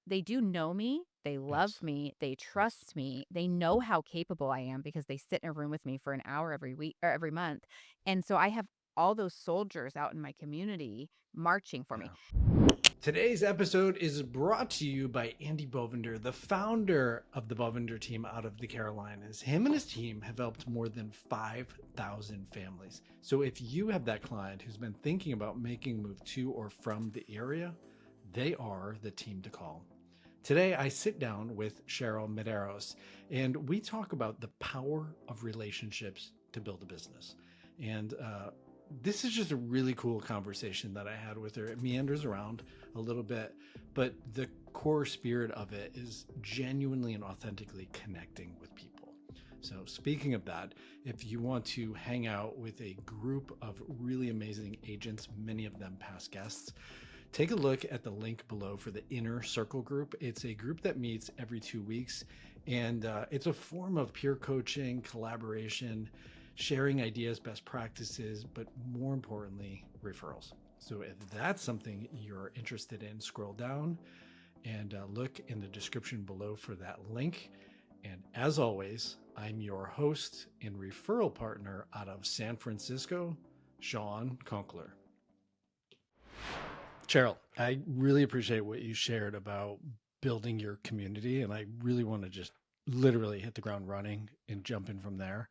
they do know me, they love Yes. me, they Yes. trust me, they know how capable I am because they sit in a room with me for an hour every week or every month. And so I have all those soldiers out in my community marching for me. Yeah. Today's episode is brought to you by Andy Bovender, the founder of the Bovender team out of the Carolinas. Him and his team have helped more than 5,000 families. So if you have that client who's been thinking about making a move to or from the area, they are the team to call. Today, I sit down with Cheryl Medeiros, and we talk about the power of relationships to build a business. And this is just a really cool conversation that I had with her. It meanders around a little bit, but the core spirit of it is genuinely and authentically connecting with people. So, speaking of that, if you want to hang out with a group of really amazing agents, many of them past guests, take a look at the link below for the Inner Circle group. It's a group that meets every 2 weeks, and it's a form of peer coaching, collaboration, sharing ideas, best practices, but more importantly, referrals. So if that's something you're interested in, scroll down and look in the description below for that link. And as always, I'm your host and referral partner out of San Francisco, Shawn Kunkler. Cheryl, I really appreciate what you shared about building your community, and I really want to just literally hit the ground running and jump in from there.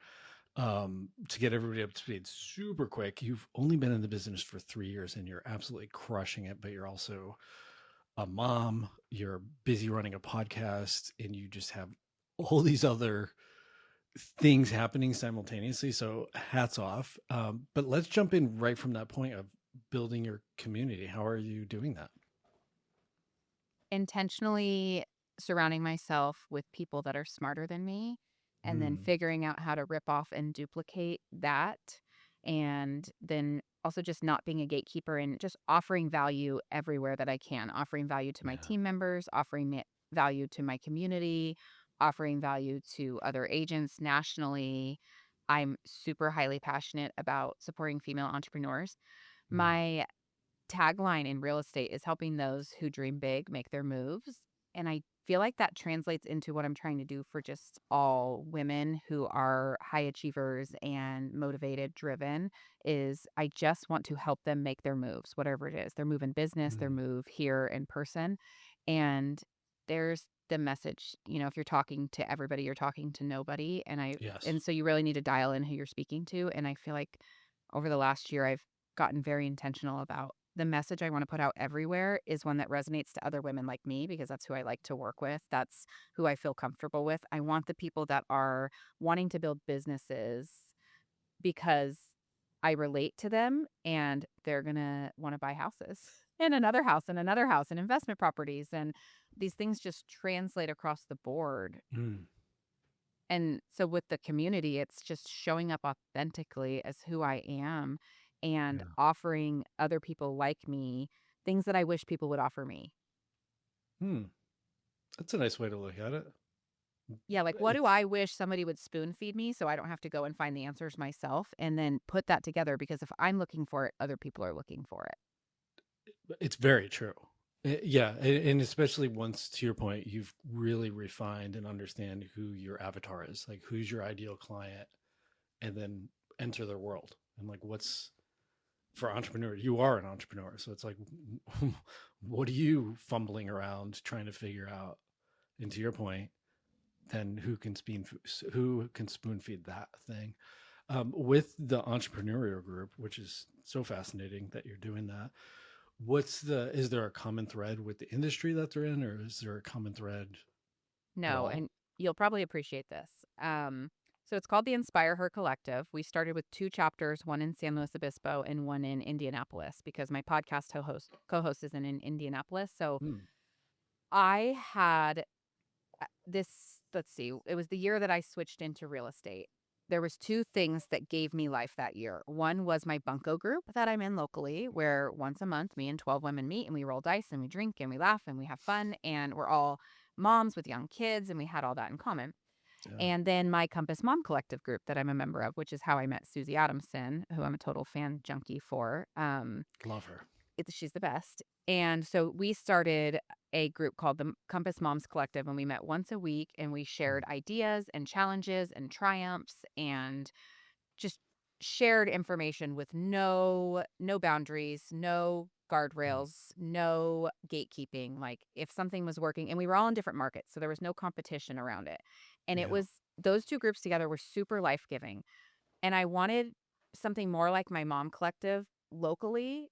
To get everybody up to speed super quick, you've only been in the business for 3 years and you're absolutely crushing it, but you're also a mom, you're busy running a podcast, and you just have all these other things happening simultaneously. So hats off. But let's jump in right from that point of building your community. How are you doing that? Intentionally surrounding myself with people that are smarter than me, and then Mm, figuring out how to rip off and duplicate that. And then also just not being a gatekeeper and just offering value everywhere that I can, offering value to my yeah. team members, value to my community, offering value to other agents nationally. I'm super highly passionate about supporting female entrepreneurs. Mm, My tagline in real estate is helping those who dream big make their moves. And I feel like that translates into what I'm trying to do for just all women who are high achievers and motivated, driven, is I just want to help them make their moves, whatever it is, their move in business, their mm, move here in person. And there's the message, if you're talking to everybody, you're talking to nobody. yes. And so you really need to dial in who you're speaking to. And I feel like over the last year, I've gotten very intentional about the message I want to put out everywhere is one that resonates to other women like me because that's who I like to work with. That's who I feel comfortable with. I want the people that are wanting to build businesses because I relate to them and they're going to want to buy houses and another house and another house and investment properties. And these things just translate across the board. Mm, And so with the community, it's just showing up authentically as who I am and yeah. offering other people like me things that I wish people would offer me. Hmm. That's a nice way to look at it. Yeah, like what do It's I wish somebody would spoon feed me so I don't have to go and find the answers myself and then put that together because if I'm looking for it, other people are looking for it. it's very true. Yeah, and especially once to your point, you've really refined and understand who your avatar is, like who's your ideal client, and then enter their world. And like, what's for entrepreneurs? You are an entrepreneur, so it's like, what are you fumbling around trying to figure out? And to your point, then who can spoon feed that thing? With the entrepreneurial group, which is so fascinating that you're doing that. Is there a common thread with the industry that they're in, or is there a common thread at No, all? and you'll probably appreciate this. So it's called the Inspire Her Collective. We started with two chapters, one in San Luis Obispo and one in Indianapolis, because my podcast co-host is in Indianapolis. So Hmm. I had this, let's see, it was the year that I switched into real estate. There was two things that gave me life that year. One was my bunco group that I'm in locally, where once a month me and 12 women meet and we roll dice and we drink and we laugh and we have fun and we're all moms with young kids and we had all that in common. Yeah, And then my Compass Mom Collective group that I'm a member of, which is how I met Susie Adamson, who I'm a total fan junkie for. love her. She's the best. And so we started a group called the Compass Moms Collective, and we met once a week and we shared ideas and challenges and triumphs and just shared information with no boundaries, no Mm. guardrails, no gatekeeping. Like if something was working, and we were all in different markets, so there was no competition around it. And it Yeah. was those two groups together were super life-giving. And I wanted something more like my mom collective locally,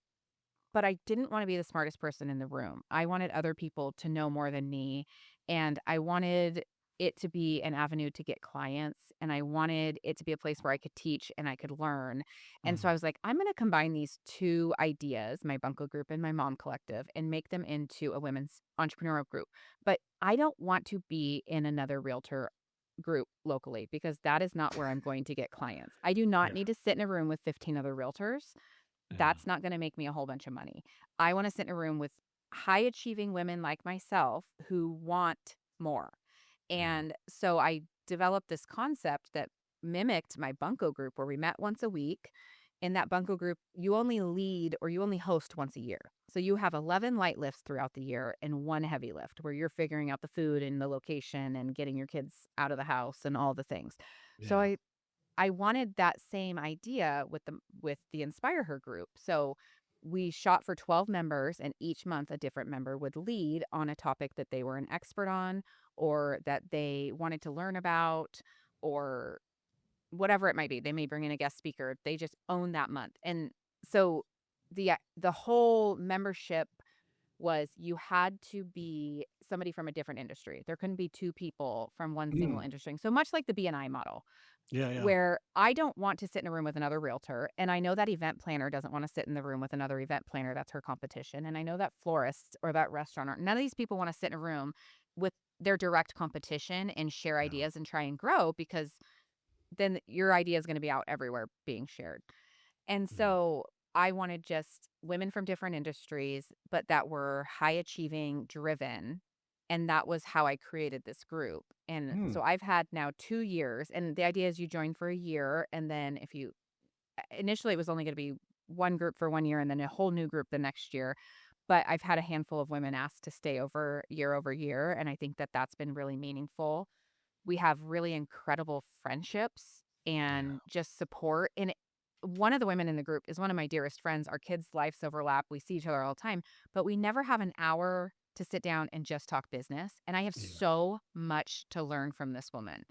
but I didn't wanna be the smartest person in the room. I wanted other people to know more than me, and I wanted it to be an avenue to get clients, and I wanted it to be a place where I could teach and I could learn, and so I Mhm. was like, "I'm gonna combine these 2 ideas, my Bunko group and my mom collective, and make them into a women's entrepreneurial group." But I don't want to be in another realtor group locally because that is not where I'm going to get clients. I do not Yeah. need to sit in a room with 15 other realtors. Yeah. That's not gonna make me a whole bunch of money. I wanna sit in a room with high achieving women like myself who want more. Yeah. And so I developed this concept that mimicked my Bunko group where we met once a week. In that Bunko group, you only lead or you only host once a year. So you have 11 light lifts throughout the year and one heavy lift where you're figuring out the food and the location and getting your kids out of the house and all the things. So Yeah. I wanted that same idea with the Inspire Her group. So we shot for 12 members and each month a different member would lead on a topic that they were an expert on or that they wanted to learn about or whatever it might be. They may bring in a guest speaker. They just own that month. And so the whole membership was you had to be somebody from a different industry. There couldn't be two people from one single Mm. industry. So much like the BNI model Yeah. Yeah. where I don't want to sit in a room with another realtor, and I know that event planner doesn't wanna sit in the room with another event planner, that's her competition, and I know that florist or that restaurant none of these people wanna sit in a room with their direct competition and share Yeah. ideas and try and grow because then your idea is gonna be out everywhere being shared. And Yeah. so I wanted just women from different industries, but that were high achieving, driven. And that was how I created this group. And Mm. so I've had now 2 years, and the idea is you join for a year. And then if you initially, it was only going to be one group for 1 year and then a whole new group the next year. But I've had a handful of women ask to stay over year. And I think that that's been really meaningful. We have really incredible friendships Yeah. and just support, and one of the women in the group is one of my dearest friends. Our kids' lives overlap, we see each other all the time, but we never have an hour to sit down and just talk business, and I have Yeah. so much to learn from this woman,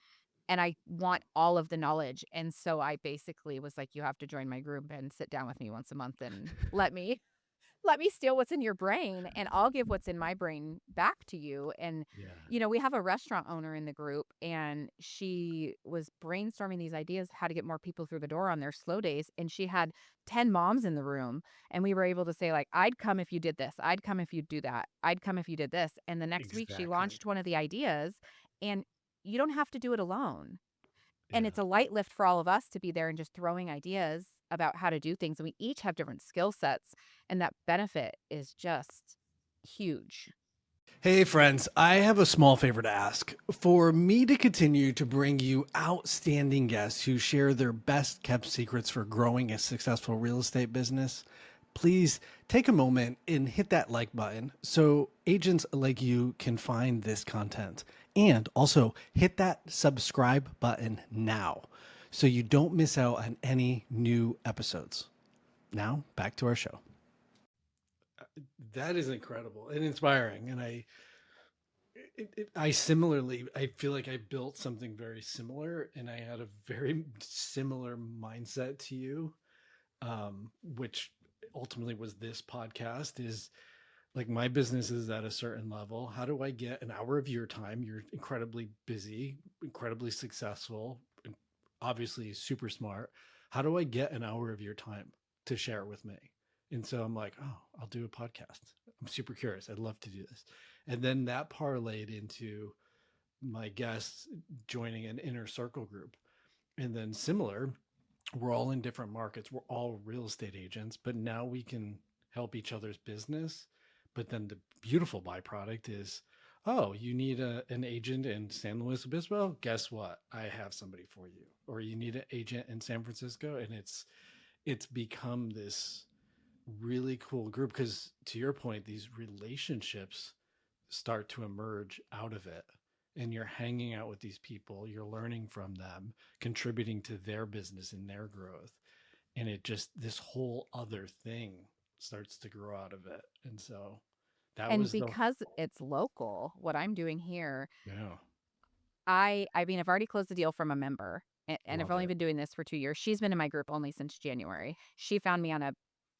and I want all of the knowledge, and so I basically was like, "You have to join my group and sit down with me once a month and let me steal what's in your brain and I'll give what's in my brain back to you." And, Yeah. we have a restaurant owner in the group and she was brainstorming these ideas how to get more people through the door on their slow days. And she had 10 moms in the room. And we were able to say, like, I'd come if you did this. I'd come if you do that. I'd come if you did this. And the next week she Exactly. launched one of the ideas and you don't have to do it alone. And Yeah. it's a light lift for all of us to be there and just throwing ideas about how to do things, and we each have different skill sets, and that benefit is just huge. Hey, friends, I have a small favor to ask. For me to continue to bring you outstanding guests who share their best kept secrets for growing a successful real estate business, please take a moment and hit that like button so agents like you can find this content. And also hit that subscribe button now so you don't miss out on any new episodes. Now, back to our show. That is incredible and inspiring. And I similarly, I feel like I built something very similar, and I had a very similar mindset to you, which ultimately was this podcast. Is like my business is at a certain level. How do I get an hour of your time? You're incredibly busy, incredibly successful, and obviously super smart. How do I get an hour of your time to share with me? And so I'm like, oh, I'll do a podcast. I'm super curious. I'd love to do this. And then that parlayed into my guests joining an inner circle group. And then similar, we're all in different markets. We're all real estate agents, but now we can help each other's business. But then the beautiful byproduct is, oh, you need an agent in San Luis Obispo? Guess what? I have somebody for you. Or you need an agent in San Francisco, and it's become this really cool group because to your point, these relationships start to emerge out of it. And you're hanging out with these people, you're learning from them, contributing to their business and their growth. And it just, this whole other thing starts to grow out of it. And so that And was the, because it's local, what I'm doing here, yeah, I mean, I've already closed the deal from a member, and I've love only it. been doing this for 2 years. She's been in my group only since January. She found me on a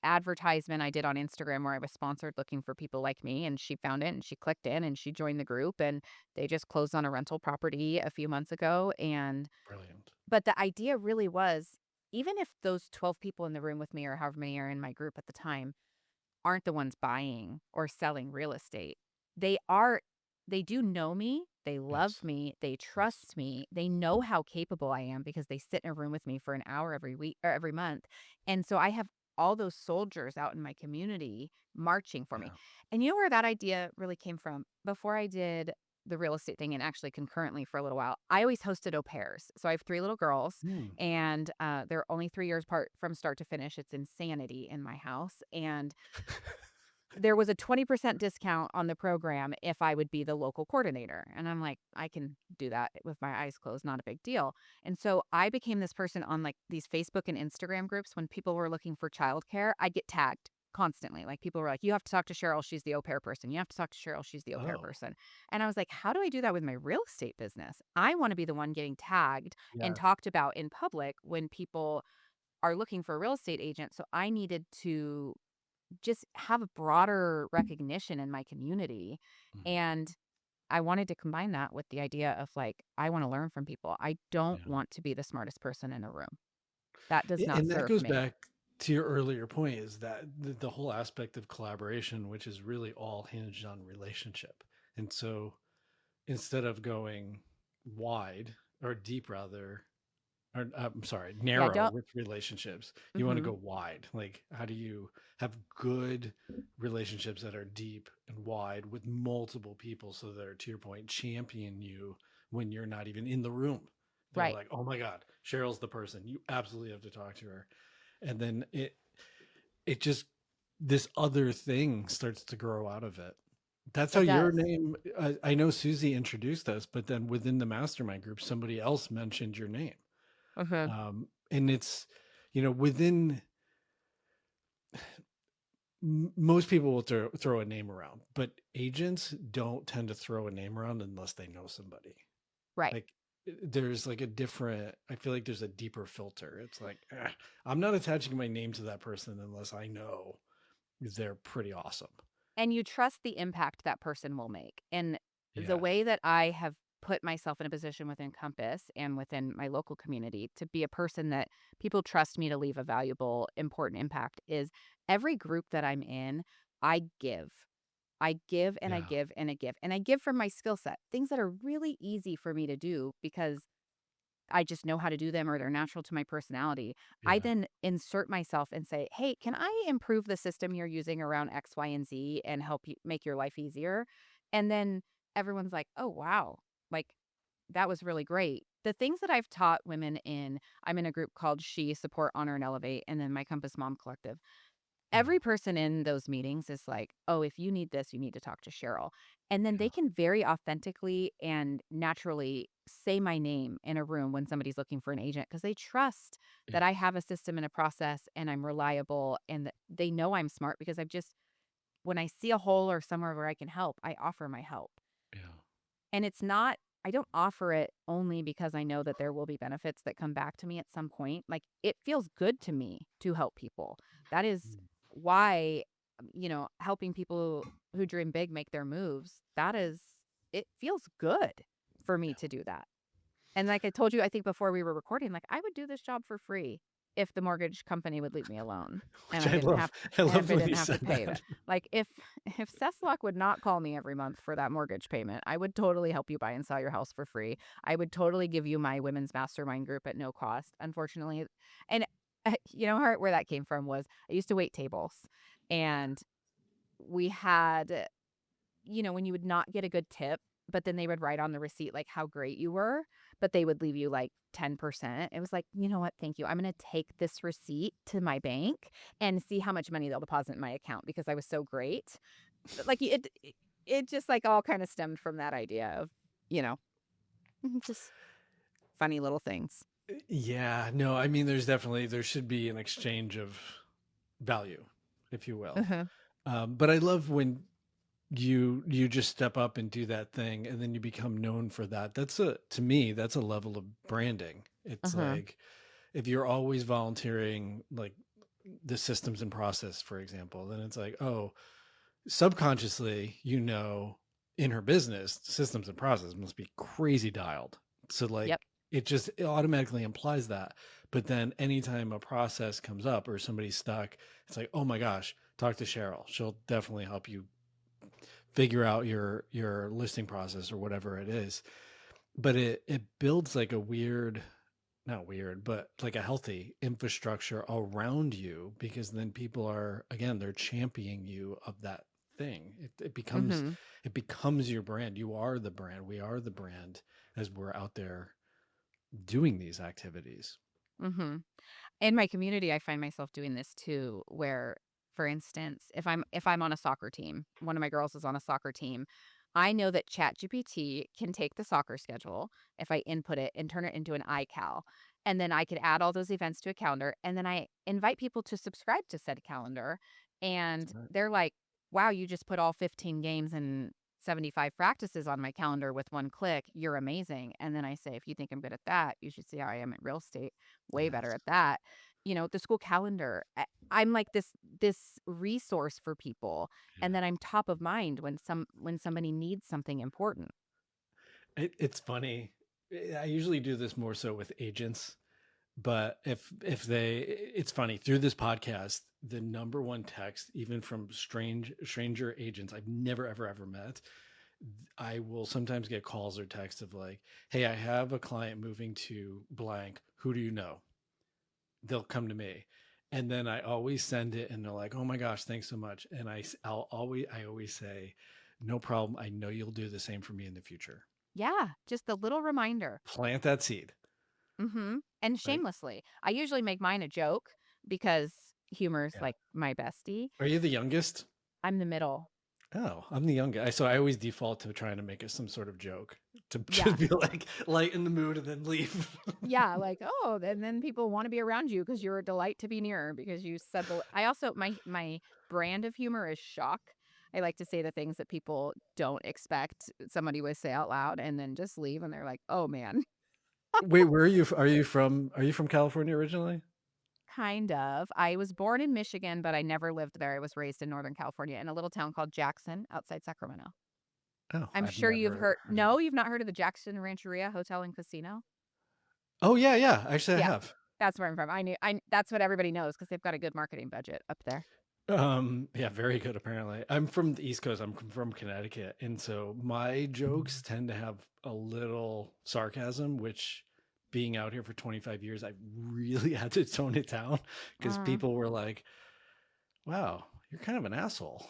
advertisement I did on Instagram where I was sponsored looking for people like me, and she found it, and she clicked in, and she joined the group, and they just closed on a rental property a few months ago, and Brilliant. but the idea really was, even if those 12 people in the room with me or however many are in my group at the time aren't the ones buying or selling real estate. They are they do know me, they love Yes. me, they Yes. trust me, they know how capable I am because they sit in a room with me for an hour every week or every month. And so I have all those soldiers out in my community marching for me. Yeah. And you know where that idea really came from? Before I did the real estate thing and actually concurrently for a little while, I always hosted au pairs. So I have 3 little girls Hmm. and they're only 3 years apart from start to finish. It's insanity in my house. And there was a 20% discount on the program if I would be the local coordinator, and I'm like, "I can do that with my eyes closed, not a big deal." And so I became this person on, like, these Facebook and Instagram groups when people were looking for childcare, I'd get tagged constantly, like, people were like, "You have to talk to Cheryl, she's the au pair person. You have to talk to Cheryl, she's the au pair Oh, person." And I was like, "How do I do that with my real estate business?" I wanna be the one getting tagged and yes. talked about in public when people are looking for a real estate agent, so I needed to just have a broader recognition in my community. Mhm. And I wanted to combine that with the idea of like, I want to learn from people. I don't Yeah. want to be the smartest person in a room. That does not And that serve goes me. back to your earlier point is that the whole aspect of collaboration, which is really all hinged on relationship. And so instead of going wide or deep, rather, or I'm sorry, Yeah, I narrow don't. with relationships, you want to Hmm. go wide. Like, how do you have good relationships that are deep and wide with multiple people so they're, to your point, champion you when you're not even in the room? They're Right. like, oh my God, Cheryl's the person. You absolutely have to talk to her. And then it just, this other thing starts to grow out of it. That's how It your does. name, I know Susie introduced us, but then within the mastermind group, somebody else mentioned your name. Hmm. And it's, within, most people will throw a name around, but agents don't tend to throw a name around unless they know somebody. Right. Like, there's like a different, I feel like there's a deeper filter. It's like, I'm not attaching my name to that person unless I know they're pretty awesome. And you trust the impact that person will make. And the Yes. way that I have put myself in a position within Compass and within my local community to be a person that people trust me to leave a valuable, important impact is every group that I'm in, I give. I give and I Yeah. give and I give. And I give from my skill set, things that are really easy for me to do because I just know how to do them or they're natural to my personality. I Yeah. then insert myself and say, "Hey, can I improve the system you're using around X, Y, and Z and help you make your life easier?" And then everyone's like, "Oh, wow. Like that was really great." The things that I've taught women in, I'm in a group called She Support Honor and Elevate and then my Compass Mom Collective. Yeah. Every person in those meetings is like, "Oh, if you need this, you need to talk to Cheryl." And then Yeah. they can very authentically and naturally say my name in a room when somebody's looking for an agent because they trust that I Yes. have a system and a process and I'm reliable and that they know I'm smart because I've just when I see a hole or somewhere where I can help, I offer my help. Yeah. And it's not I don't offer it only because I know that there will be benefits that come back to me at some point. Like, it feels good to me to help people. That is Mm. why, helping people who dream big make their moves, it feels good for me Yeah. to do that. And like I told you, I think before we were recording, like I would do this job for free if the mortgage company would leave me alone and Which I love. I and love I when didn't you have to said pay that. it. Like if Cesslock would not call me every month for that mortgage payment, I would totally help you buy and sell your house for free. I would totally give you my women's mastermind group at no cost. Unfortunately, and where that came from was I used to wait tables and we had when you would not get a good tip, but then they would write on the receipt, like, how great you were, but they would leave you, like, 10%. It was like, "You know what? Thank you. I'm gonna take this receipt to my bank and see how much money they'll deposit in my account because I was so great." Like, it just like all kind of stemmed from that idea of, you know, just funny little things. Yeah, no, I mean, there should be an exchange of value, if you will. Uh-huh. But I love when you just step up and do that thing, and then you become known for that. To me, that's a level of branding. It's Uh-huh. like if you're always volunteering, like the systems and process, for example, then it's like, oh, subconsciously, in her business, systems and process must be crazy dialed. So like Yep. it automatically implies that. But then anytime a process comes up or somebody's stuck, it's like, oh my gosh, talk to Cheryl. She'll definitely help you figure out your listing process or whatever it is. But it builds like a weird, not weird, but like a healthy infrastructure around you, because then people are, again, they're championing you of that thing. Mm-hmm. It becomes your brand. You are the brand. We are the brand as we're out there doing these activities. Mm-hmm. In my community, I find myself doing this too, where, for instance, if I'm on a soccer team, one of my girls is on a soccer team, I know that ChatGPT can take the soccer schedule if I input it and turn it into an iCal. And then I could add all those events to a calendar. And then I invite people to subscribe to said calendar. And they're like, wow, you just put all 15 games and 75 practices on my calendar with one click. You're amazing. And then I say, if you think I'm good at that, you should see how I am at real estate. Way better Yes. at that. The school calendar. I'm like this resource for people, and Yeah. then I'm top of mind when somebody needs something important. It's funny. I usually do this more so with agents, but if they, it's funny, through this podcast, the number one text, even from stranger agents I've never ever met, I will sometimes get calls or texts of like, hey, I have a client moving to blank, who do you know? They'll come to me, and then I always send it and they're like, oh my gosh, thanks so much. And I always say, no problem, I know you'll do the same for me in the future. Yeah, just a little reminder. Plant that seed. And Like, shamelessly, I usually make mine a joke because humor's yeah. like my bestie. Are you the youngest? I'm the middle. Oh, I'm the young guy. So I always default to trying to make it some sort of joke to Yeah. just be like light in the mood and then leave. Yeah, like, oh, and then people want to be around you because you're a delight to be near because you said the I also my brand of humor is shock. I like to say the things that people don't expect somebody would say out loud and then just leave and they're like, "Oh man." Wait, where are you? Are you from California originally? Kind of. I was born in Michigan, but I never lived there. I was raised in Northern California in a little town called Jackson outside Sacramento. Oh, I'm I've sure you've never heard heard of it. No, you've not heard of the Jackson Rancheria Hotel and Casino? Oh yeah, yeah. Actually, I Yeah. have. That's where I'm from. I that's what everybody knows because they've got a good marketing budget up there. Yeah, very good. Apparently, I'm from the East Coast. I'm from Connecticut, and so my jokes tend to have a little sarcasm, which, being out here for 25 years, I really had to tone it down because Uh, people were like, "Wow, you're kind of an asshole."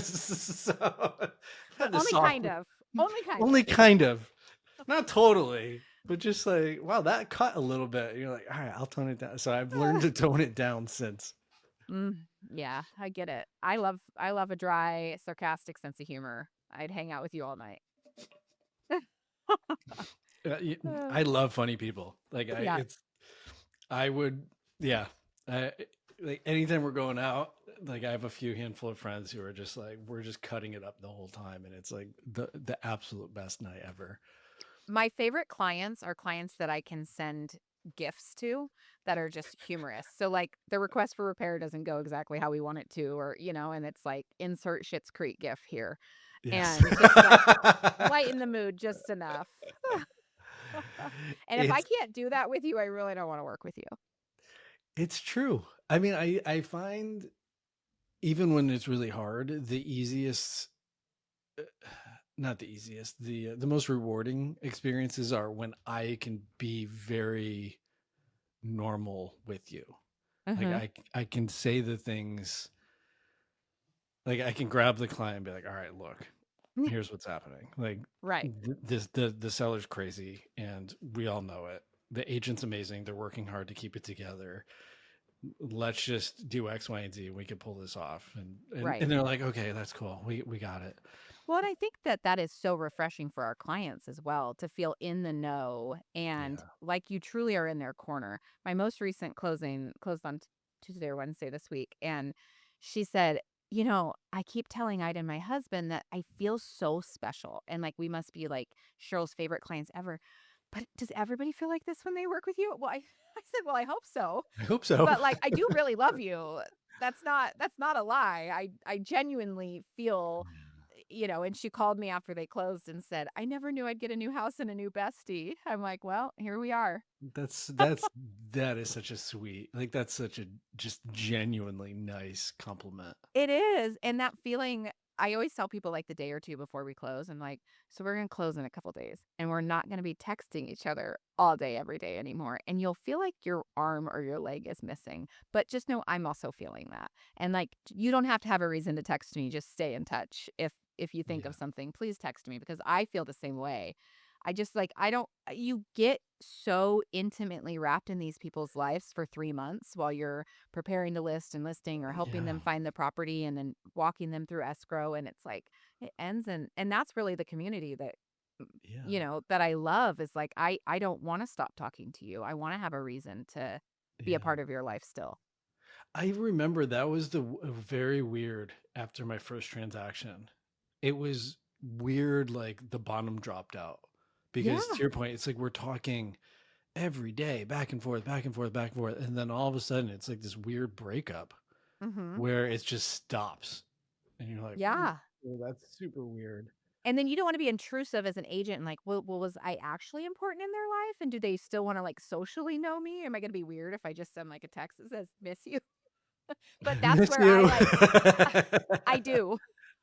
So I've had to Only kind soften, of. Only kind only of. kind of, not totally, but just like, wow, that cut a little bit. You're like, all right, I'll tone it down. So I've learned to tone it down since. Yeah, I get it. I love a dry, sarcastic sense of humor. I'd hang out with you all night. Uh, I love funny people. yeah. I would, yeah. I, like anytime we're going out, like I have a few handful of friends who are just like, we're just cutting it up the whole time. And it's like the absolute best night ever. My favorite clients are clients that I can send gifts to that are just humorous. So like the request for repair doesn't go exactly how we want it to, or and it's like insert Schitt's Creek gif here. Yes. And just like lighten the mood just enough. And if I it's, can't do that with you, I really don't want to work with you. it's true. I mean, I find even when it's really hard, the easiest, not the easiest, the most rewarding experiences are when I can be very normal with you. Like Uh-huh. I can say the things, like I can grab the client and be like, all right, look, here's what's happening. Like Right. the seller's crazy and we all know it. The agent's amazing. They're working hard to keep it together. Let's just do X, Y, and Z. We can pull this off. And Right. they're like, okay, that's cool. We got it. Well, and I think that that is so refreshing for our clients as well to feel in the know and Yeah. like you truly are in their corner. My most recent closing closed on Tuesday or Wednesday this week. And she said, I keep telling Ida and my husband that I feel so special and like we must be like Cheryl's favorite clients ever. But does everybody feel like this when they work with you? Well, I said, well, I hope so. I hope so. But like I do really love you. That's not a lie. I genuinely feel and she called me after they closed and said, "I never knew I'd get a new house and a new bestie." I'm like, "Well, here we are." That's that is such a sweet, like that's such a just genuinely nice compliment. It is, and that feeling I always tell people, like, the day or 2 before we close, I'm like, "So we're gonna close in a couple days, and we're not gonna be texting each other all day, every day anymore, and you'll feel like your arm or your leg is missing, but just know I'm also feeling that, and, like, you don't have to have a reason to text me, just stay in touch. If you think Yeah. of something, please text me because I feel the same way. I just, like, I don't you get so intimately wrapped in these people's lives for 3 months while you're preparing to list and listing or helping Yeah. them find the property and then walking them through escrow and it's like it ends and that's really the community that Yeah. that I love is like I don't want to stop talking to you. I want to have a reason to be a Yeah. part of your life still. I remember that was very weird after my first transaction. It was weird, like the bottom dropped out because to Yeah. your point, it's like we're talking every day, back and forth, back and forth, back and forth, and then all of a sudden, it's like this weird breakup Mhm. where it just stops, and you're like, "Ooh, Yeah. that's super weird." And then you don't want to be intrusive as an agent and like, well, was I actually important in their life? And do they still want to like socially know me? Am I going to be weird if I just send like a text that says miss you? But that's Miss where I you. like I do.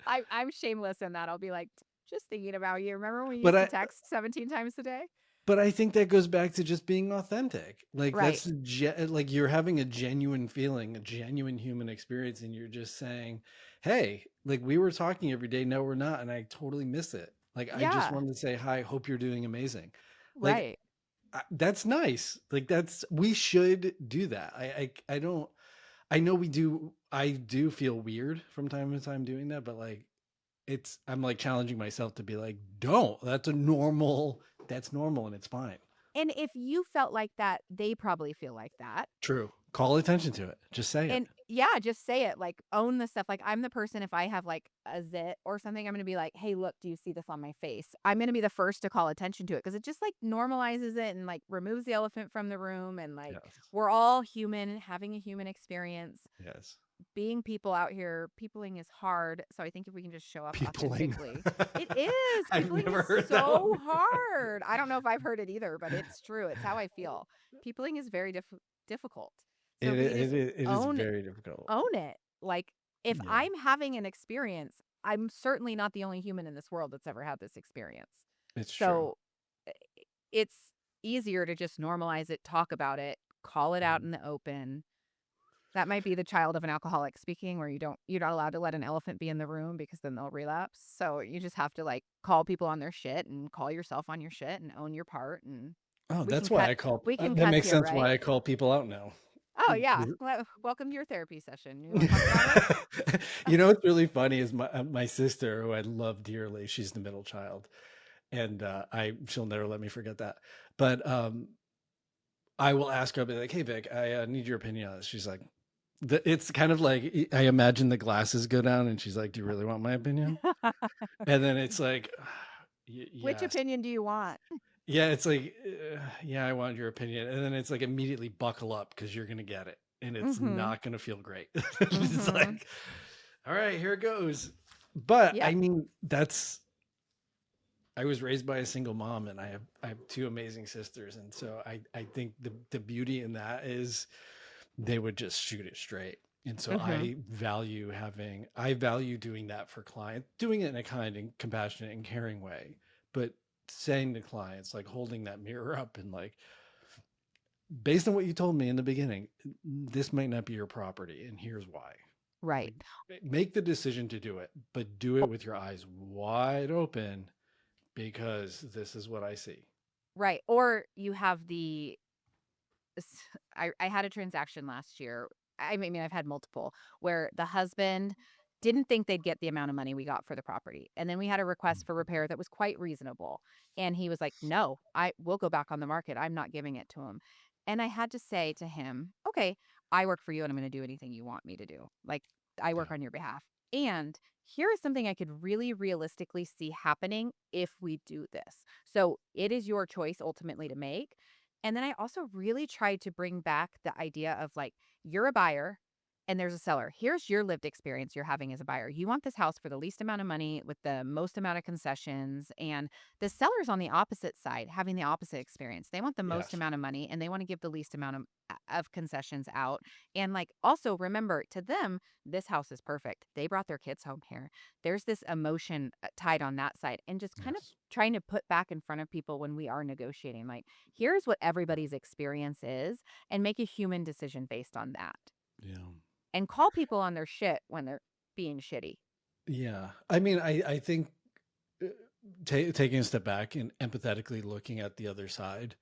I'm shameless in that. I'll be like, just thinking about you. Remember when we but used to I text 17 times a day? But I think that goes back to just being authentic. Like Right. like you're having a genuine feeling, a genuine human experience, and you're just saying, "Hey, like we were talking every day. No, we're not, and I totally miss it. Like I just Yeah. wanted to say hi. Hope you're doing amazing. Like Right. that's nice. Like that's we should do that. I don't. I know we do. I do feel weird from time to time doing that, but like I'm like challenging myself to be like, don't. That's normal, and it's fine. And if you felt like that, they probably feel like that. True. Call attention to it. Just say it. And yeah, just say it. Like own the stuff. Like I'm the person if I have like a zit or something, I'm gonna be like, hey, look, do you see this on my face? I'm gonna be the first to call attention to it because it just like normalizes it and like removes the elephant from the room and like Yes. we're all human, having a human experience. Yes. Being people out here, peopling is hard. So I think if we can just show up Peopling. authentically, it is. I've Peopling never is heard that one so before. hard. I don't know if I've heard it either, but it's true. It's how I feel. Peopling is very difficult. So if we could just It is own very difficult. own it. Like if Yeah, I'm having an experience, I'm certainly not the only human in this world that's ever had this experience. it's true. So i- it's easier to just normalize it, talk about it, call it out Mhm. in the open. That might be the child of an alcoholic speaking where you're not allowed to let an elephant be in the room because then they'll relapse. So you just have to like call people on their shit and call yourself on your shit and own your part and Oh, we can that's why cut I call. we can That cuss makes here, sense right? why I call people out now. Oh yeah. Well, welcome to your therapy session. You want to talk about it? You know what's really funny is my sister, who I love dearly. She's the middle child, and I she'll never let me forget that. But I will ask her, I'll be like, "Hey, Vic, I need your opinion on this." She's like, it's kind of like I imagine the glasses go down, and she's like, "Do you really want my opinion?" And then it's like, Which yes, opinion do you want? yeah. It's like, yeah, I want your opinion, and then it's like immediately buckle up because you're gonna get it, and it's Mhm. not gonna feel great. It's Mhm. like, all right, here it goes. But I Yep. mean, that's I was raised by a single mom, and I have two amazing sisters, and so I think the beauty in that is they would just shoot it straight. And so Mhm. I value doing that for clients, doing it in a kind and compassionate and caring way, but saying to clients, like holding that mirror up and like, based on what you told me in the beginning, this might not be your property. And here's why. Right. Like, make the decision to do it, but do it with your eyes wide open because this is what I see. Right. Or you have the I had a transaction last year. I mean I've had multiple where the husband didn't think they'd get the amount of money we got for the property. And then we had a request for repair that was quite reasonable. And he was like, "No, I will go back on the market. I'm not giving it to him." And I had to say to him, "Okay, I work for you and I'm going to do anything you want me to do. Like, I work Yeah. on your behalf. And here is something I could really realistically see happening if we do this. So it is your choice ultimately to make." And then I also really tried to bring back the idea of like, you're a buyer and there's a seller. Here's your lived experience you're having as a buyer. You want this house for the least amount of money with the most amount of concessions. And the seller's on the opposite side, having the opposite experience. They want the most Yes. amount of money and they want to give the least amount of concessions out. And like, also remember to them, this house is perfect. They brought their kids home here. There's this emotion tied on that side. And just kind of Yes. trying to put back in front of people when we are negotiating, like, here's what everybody's experience is, and make a human decision based on that Yeah. and call people on their shit when they're being shitty. Yeah. I mean, I think uh, taking a step back and empathetically looking at the other side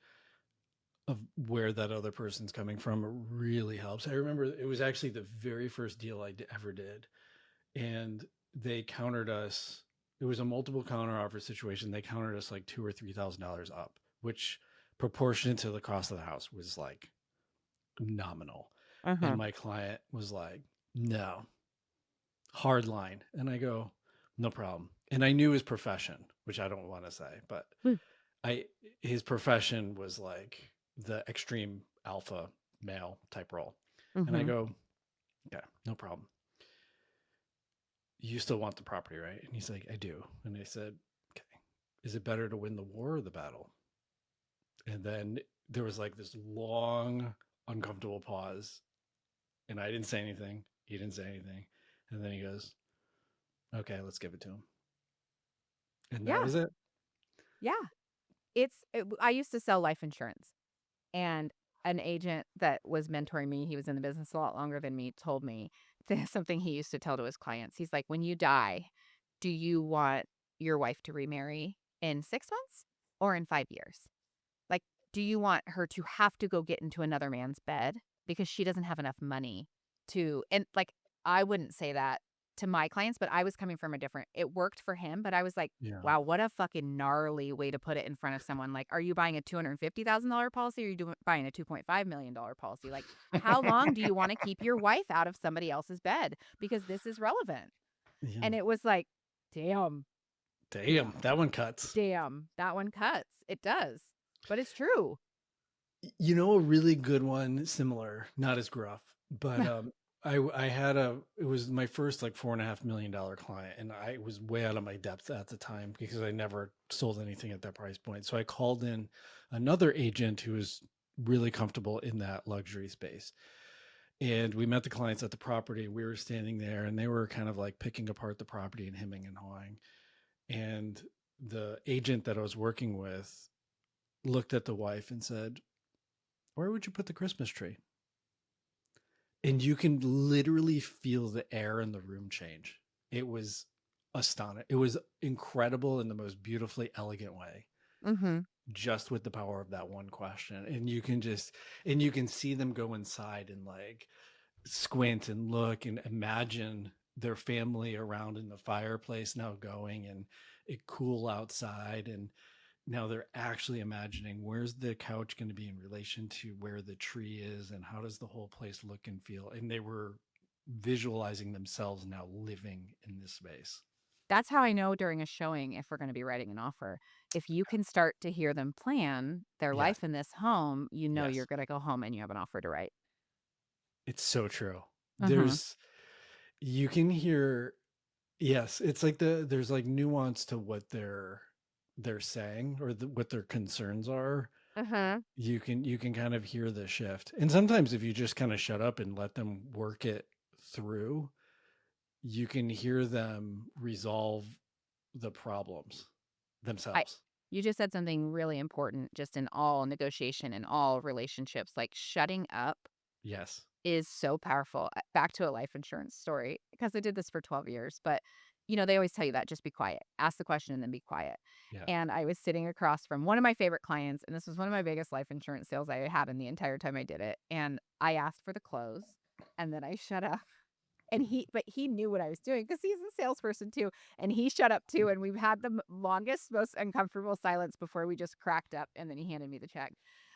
of where that other person's coming from really helps. I remember it was actually the very first deal ever did, and they countered us. It was a multiple counter offer situation. They countered us like $2,000 or $3,000 up, which proportionate to the cost of the house was like nominal. And Uh-huh. my client was like, "No, hard line." And I go, "No problem." And I knew his profession, which I don't want to say, but Mm. I his profession was like the extreme alpha male type role. And I Mhm. go, "Okay, no problem. You still want the property, right?" And he's like, "I do." And I said, "Okay, is it better to win the war or the battle?" And then there was like this long, uncomfortable pause. And I didn't say anything. He didn't say anything. And then he goes, "Okay, let's give it to him." And that Yeah. was it. Yeah. I used to sell life insurance, and an agent that was mentoring me, he was in the business a lot longer than me, told me something he used to tell to his clients. He's like, "When you die, do you want your wife to remarry in 6 months or in 5 years? Like, do you want her to have to go get into another man's bed because she doesn't have enough money to," and, like, I wouldn't say that to my clients, but I was coming from a different, it worked for him, but I was like, Yeah. "Wow, what a fucking gnarly way to put it in front of someone." Like, are you buying a $250,000 policy or are you buying a $2.5 million policy? Like, how long do you wanna keep your wife out of somebody else's bed? Because this is relevant. Yeah. And it was like, damn, Damn, that one cuts. damn, that one cuts. It does, but it's true. You know, a really good one, similar, not as gruff, but I had it was my first like $4.5 million client, and I was way out of my depth at the time because I never sold anything at that price point. So I called in another agent who was really comfortable in that luxury space. And we met the clients at the property. We were standing there and they were kind of like picking apart the property and hemming and hawing. And the agent that I was working with looked at the wife and said, "Where would you put the Christmas tree?" And you can literally feel the air in the room change. It was astonishing. It was incredible in the most beautifully elegant way, Mhm. just with the power of that one question. And you can see them go inside and like squint and look and imagine their family around in the fireplace now going and it cool outside, and now they're actually imagining where's the couch going to be in relation to where the tree is and how does the whole place look and feel, and they were visualizing themselves now living in this space. That's how I know during a showing if we're gonna be writing an offer. If you can start to hear them plan their Yes. life in this home, you know you're Yes. gonna go home and you have an offer to write. It's so true. Mhm. There's you can hear, yes, it's like there's like nuance to what they're saying or what their concerns are. Mhm. You can kind of hear the shift. And sometimes if you just kind of shut up and let them work it through, you can hear them resolve the problems I themselves. You just said something really important just in all negotiation and all relationships, like, shutting up Yes. is so powerful. Back to a life insurance story, because I did this for 12 years, but, they always tell you that, "Just be quiet. Ask the question and then be quiet." Yeah. And I was sitting across from one of my favorite clients, and this was one of my biggest life insurance sales I had in the entire time I did it, and I asked for the close, and then I shut up, But he knew what I was doing because he's a salesperson too. And he shut up too. And we've had the longest, most uncomfortable silence before we just cracked up. And then he handed me the check.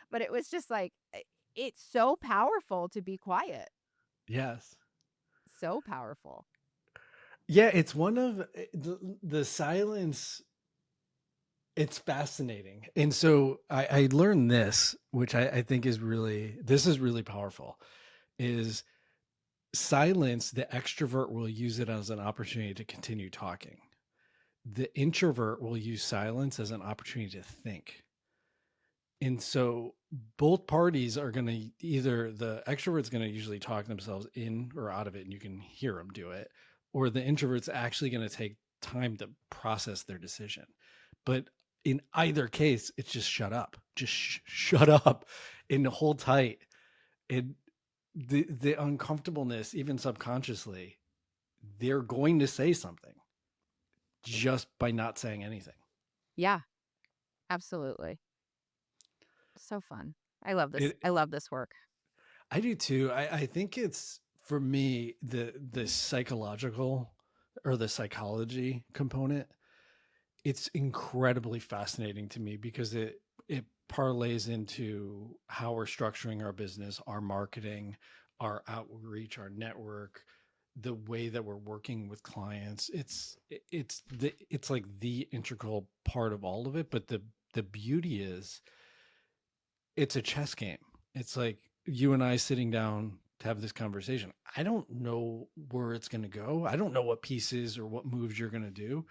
But it was just like, it's so powerful to be quiet. Yes. So powerful. Yeah, it's one of the silence. It's fascinating. And so I learned this, which I think is really, this is really powerful, is silence. The extrovert will use it as an opportunity to continue talking. The introvert will use silence as an opportunity to think. And so both parties are going to either, the extrovert's going to usually talk themselves in or out of it, and you can hear them do it, or the introvert's actually going to take time to process their decision. But in either case, it's just shut up, just shut up and hold tight. And the uncomfortableness, even subconsciously, they're going to say something just by not saying anything. Yeah, absolutely. So fun. I love this. It, I love this work. I do too. I think it's for me the psychological or the psychology component. It's incredibly fascinating to me because it parlays into how we're structuring our business, our marketing, our outreach, our network, the way that we're working with clients. It's like the integral part of all of it. But the beauty is it's a chess game. It's like you and I sitting down to have this conversation. I don't know where it's going to go. I don't know what pieces or what moves you're going to do,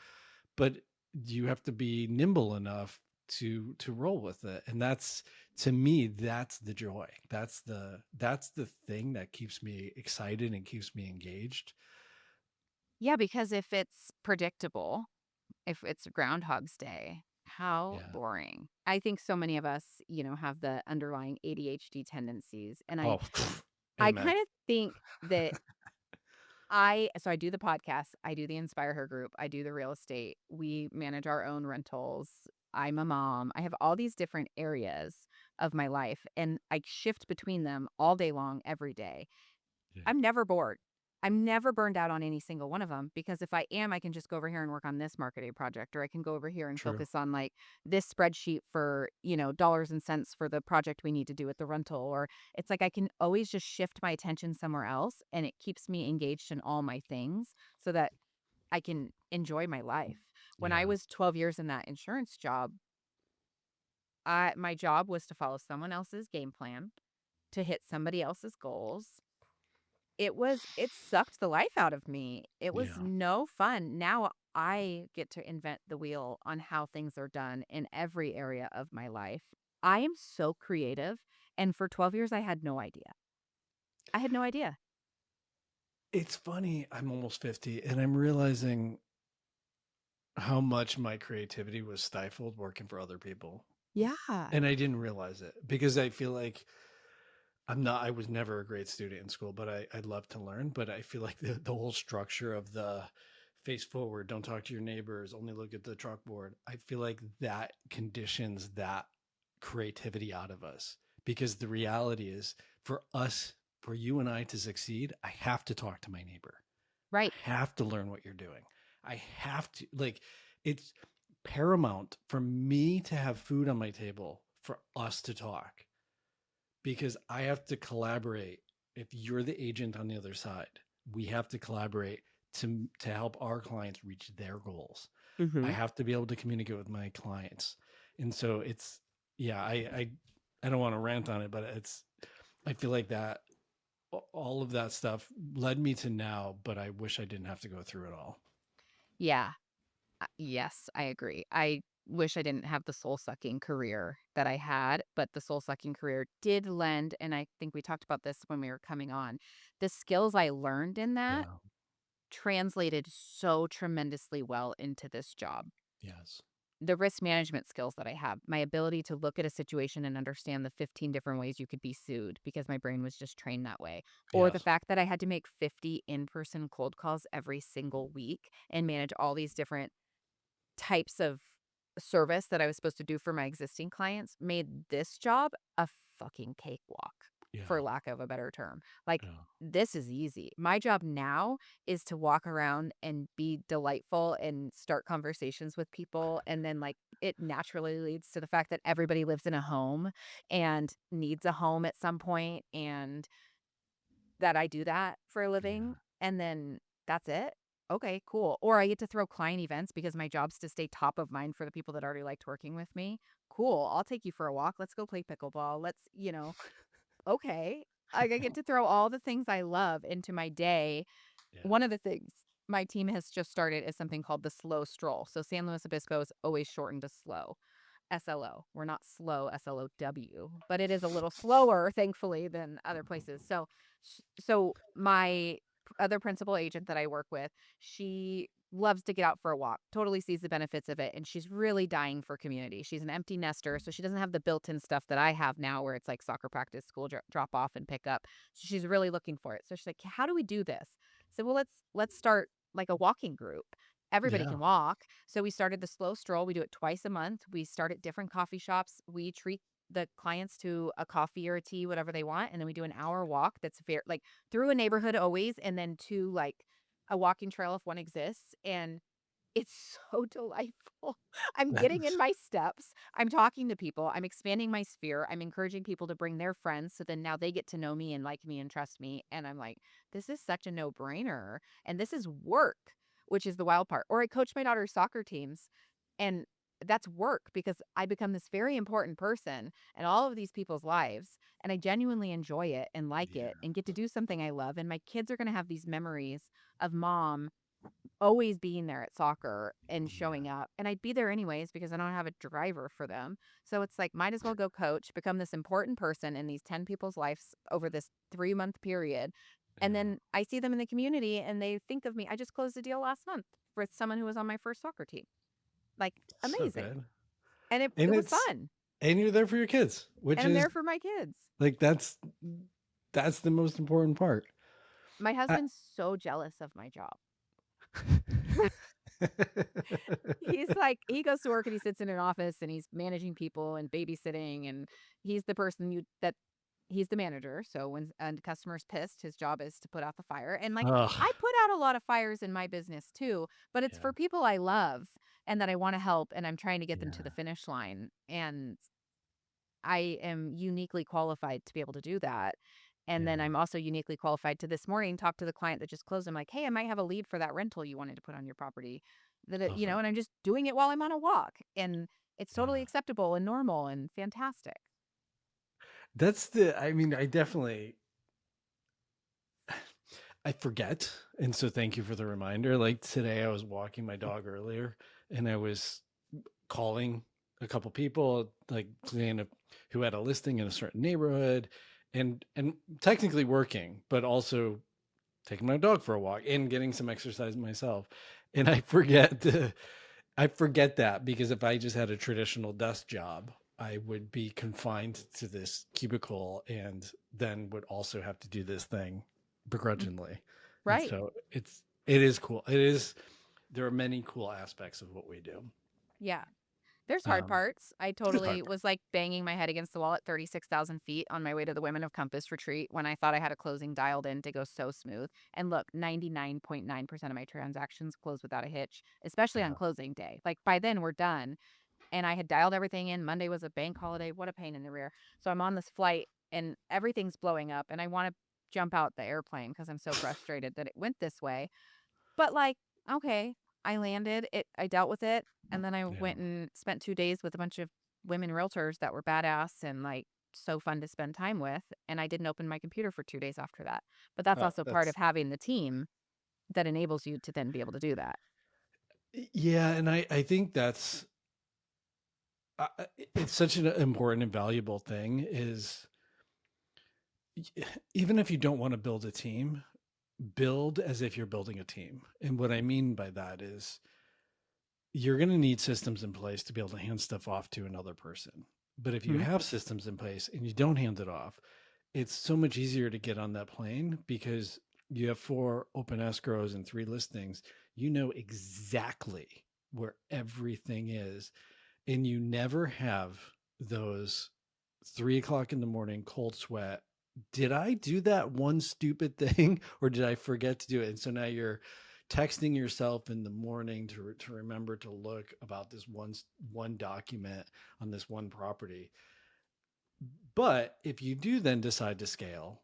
but you have to be nimble enough to roll with it. And that's, to me, that's the joy. That's the thing that keeps me excited and keeps me engaged. Yeah, because if it's predictable, if it's Groundhog's Day, how Yeah. boring. I think so many of us, have the underlying ADHD tendencies. And I Oh, I amen. kind of think that I do the podcast, I do the Inspire Her group, I do the real estate. We manage our own rentals. I'm a mom. I have all these different areas of my life and I shift between them all day long every day. Yeah. I'm never bored. I'm never burned out on any single one of them because if I am, I can just go over here and work on this marketing project, or I can go over here and True. focus on like this spreadsheet for, dollars and cents for the project we need to do with the rental. Or it's like I can always just shift my attention somewhere else and it keeps me engaged in all my things so that I can enjoy my life. When I Yeah. was 12 years in that insurance job, my job was to follow someone else's game plan, to hit somebody else's goals. It sucked the life out of me. It was Yeah. no fun. Now I get to invent the wheel on how things are done in every area of my life. I am so creative, and for 12 years I had no idea. I had no idea. It's funny. I'm almost 50 and I'm realizing how much my creativity was stifled working for other people. Yeah. And I didn't realize it because I feel like I was never a great student in school, but I love to learn. But I feel like the whole structure of the face forward, don't talk to your neighbors, only look at the chalkboard. I feel like that conditions that creativity out of us because the reality is for us, for you and I to succeed, I have to talk to my neighbor. Right. I have to learn what you're doing. I have to, like, it's paramount for me to have food on my table for us to talk because I have to collaborate. If you're the agent on the other side, we have to collaborate to help our clients reach their goals. I Mhm. have to be able to communicate with my clients. And so it's, yeah, I don't want to rant on it, but it's, I feel like that all of that stuff led me to now, but I wish I didn't have to go through it all. Yeah. Yes, I agree. I wish I didn't have the soul-sucking career that I had, but the soul-sucking career did lend, and I think we talked about this when we were coming on. The skills I learned in that Yeah. translated so tremendously well into this job. Yes. The risk management skills that I have, my ability to look at a situation and understand the 15 different ways you could be sued because my brain was just trained that way. Or the Yes. fact that I had to make 50 in-person cold calls every single week and manage all these different types of service that I was supposed to do for my existing clients made this job a fucking cakewalk. for Yeah. lack of a better term. Like, Yeah. this is easy. My job now is to walk around and be delightful and start conversations with people. And then, like, it naturally leads to the fact that everybody lives in a home and needs a home at some point, and that I do that for a living. Yeah. And then that's it. Okay, cool. Or I get to throw client events because my job's to stay top of mind for the people that already liked working with me. Cool. I'll take you for a walk. Let's go play pickleball. Okay. I get to throw all the things I love into my day. Yeah. One of the things my team has just started is something called the slow stroll. So San Luis Obispo is always shortened to slow. SLO. We're not slow, SLOW, but it is a little slower, thankfully, than other places. So my other principal agent that I work with, she loves to get out for a walk, totally sees the benefits of it, and she's really dying for community. She's an empty nester, so she doesn't have the built-in stuff that I have now where it's like soccer practice, school drop off and pick up. So she's really looking for it. So she's like, "How do we do this?" So, well, let's start like a walking group. Everybody Yeah. can walk. So we started the slow stroll. We do it twice a month. We start at different coffee shops. We treat the clients to a coffee or a tea, whatever they want, and then we do an hour walk that's fair, like through a neighborhood always, and then to like a walking trail if one exists. And it's so delightful. I'm getting in That's my steps. I'm talking to people. I'm expanding my sphere. I'm encouraging people to bring their friends. So then now they get to know me and like me and trust me. And I'm like, this is such a no brainer. And this is work, which is the wild part. Or I coach my daughter's soccer teams, and that's work because I become this very important person in all of these people's lives. And I genuinely enjoy it and like it yeah. and get to do something I love. And my kids are going to have these memories of mom always being there at soccer and Yeah. showing up, and I'd be there anyways because I don't have a driver for them. So it's like, might as well go coach, become this important person in these 10 people's lives over this 3-month period. And Yeah. then I see them in the community and they think of me. I just closed a deal last month with someone who was on my first soccer team. Like, So amazing. good. And it And was it's fun. and you're there for your kids, which And I'm is there for my kids. like that's the most important part. My I, husband's so jealous of my job. He's like, he goes to work and he sits in an office and he's managing people and babysitting, and he's the person he's the manager. So when a customer's pissed, his job is to put out the fire. And like, Ugh. I put out a lot of fires in my business too, but it's Yeah. for people I love and that I want to help, and I'm trying to get them to the Yeah. finish line. And I am uniquely qualified to be able to do that. And then Yeah. I'm also uniquely qualified to this morning talk to the client that just closed. I'm like, hey, I might have a lead for that rental you wanted to put on your property. Love it. And I'm just doing it while I'm on a walk. And it's totally Yeah. acceptable and normal and fantastic. I mean, I forget. And so thank you for the reminder. Like today I was walking my dog earlier and I was calling a couple people like saying who had a listing in a certain neighborhood and technically working, but also taking my dog for a walk and getting some exercise myself. And I forget that because if I just had a traditional desk job, I would be confined to this cubicle and then would also have to do this thing Mm. begrudgingly. And Right. so it is cool. There are many cool aspects of what we do. Yeah. There's hard Um, parts. I there's totally hard was like banging my head against the wall at 36,000 feet on my way to the Women of Compass retreat when I thought I had a closing dialed in to go so smooth. And look, 99.9% of my transactions close without a hitch, especially on Yeah. closing day. Like by then we're done. And I had dialed everything in. Monday was a bank holiday. What a pain in the rear. So I'm on this flight and everything's blowing up and I want to jump out the airplane because I'm so frustrated that it went this way. But like, okay, I landed it. I dealt with it. And then I Yeah. went and spent 2 days with a bunch of women realtors that were badass and like so fun to spend time with. And I didn't open my computer for 2 days after that. But that's Oh, also part of that's having the team that enables you to then be able to do that. yeah, and I think that's it's such an important and valuable thing is even if you don't want to build a team, build as if you're building a team. And what I mean by that is you're going to need systems in place to be able to hand stuff off to another person. But if you Mhm. have systems in place and you don't hand it off, it's so much easier to get on that plane because you have 4 open escrows and 3 listings. You know exactly where everything is. And you never have those 3 o'clock in the morning cold sweat did I do that one stupid thing or did I forget to do it? And so now you're texting yourself in the morning to remember to look about this one document on this one property. But if you do then decide to scale,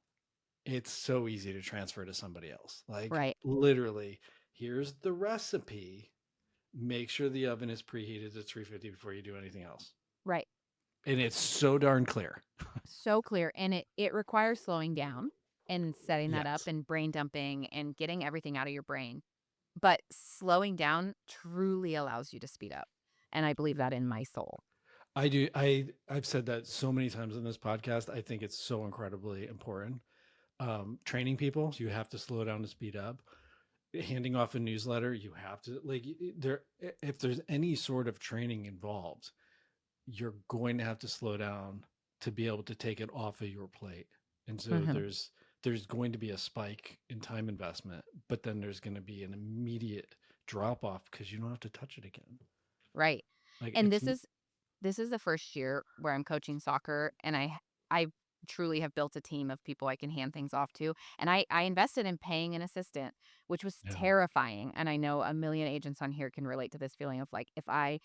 it's so easy to transfer to somebody else. Like Right. literally, here's the recipe. Make sure the oven is preheated to 350 before you do anything else. Right. And it's so darn clear. So clear, and it requires slowing down and setting that up Yes. and brain dumping and getting everything out of your brain. But slowing down truly allows you to speed up, and I believe that in my soul. I do. I've said that so many times in this podcast. I think it's so incredibly important. Training people, you have to slow down to speed up. Handing off a newsletter, you have to there. If there's any sort of training involved, you're going to have to slow down to be able to take it off of your plate. And so Mhm. there's going to be a spike in time investment, but then there's going to be an immediate drop off because you don't have to touch it again. Right. Like And it's this is the first year where I'm coaching soccer, and I truly have built a team of people I can hand things off to, and I invested in paying an assistant, which was yeah. terrifying, and I know a million agents on here can relate to this feeling of, like, if I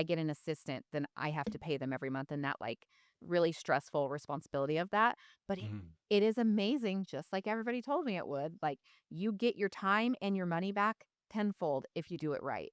get an assistant, then I have to pay them every month, and that, like, really stressful responsibility of that, but Mhm. it is amazing, just like everybody told me it would, like, you get your time and your money back tenfold if you do it right.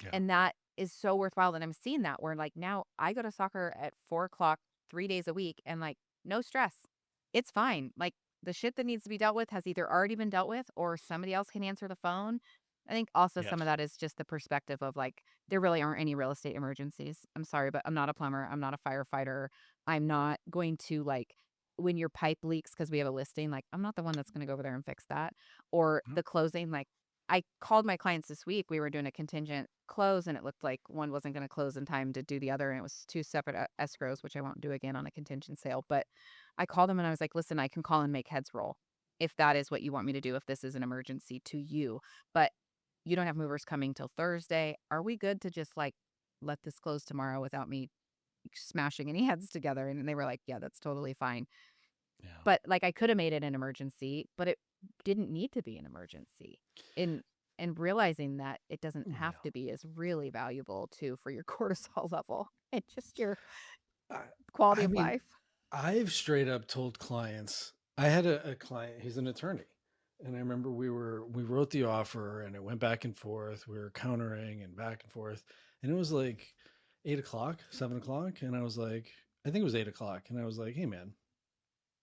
Yeah. And that is so worthwhile that I'm seeing that where, like, now I go to soccer at 4 o'clock 3 days a week and, like, no stress. It's fine. Like, the shit that needs to be dealt with has either already been dealt with or somebody else can answer the phone. I think also some of Yes. that is just the perspective of, like, there really aren't any real estate emergencies. I'm sorry, but I'm not a plumber. I'm not a firefighter. I'm not going to, like, when your pipe leaks because we have a listing, like, I'm not the one that's gonna go over there and fix that. Or Mhm. the closing, like, I called my clients this week. We were doing a contingent close, and it looked like one wasn't gonna close in time to do the other, and it was 2 separate escrows, which I won't do again on a contingent sale, but I called them and I was like, "Listen, I can call and make heads roll if that is what you want me to do, if this is an emergency to you, but you don't have movers coming till Thursday. Are we good to just, like, let this close tomorrow without me smashing any heads together?" And they were like, "Yeah, that's totally fine." Yeah. But, like, I coulda made it an emergency, but it didn't need to be an emergency. And and realizing that it doesn't have Yeah. to be is really valuable too for your cortisol level and just your I, quality I of mean, life. I've straight up told clients. I had a client. He's an attorney, and I remember we wrote the offer, and it went back and forth. We were countering and back and forth, and it was like 8 o'clock, 7 o'clock, and I was like, I think it was 8 o'clock, and I was like, hey man,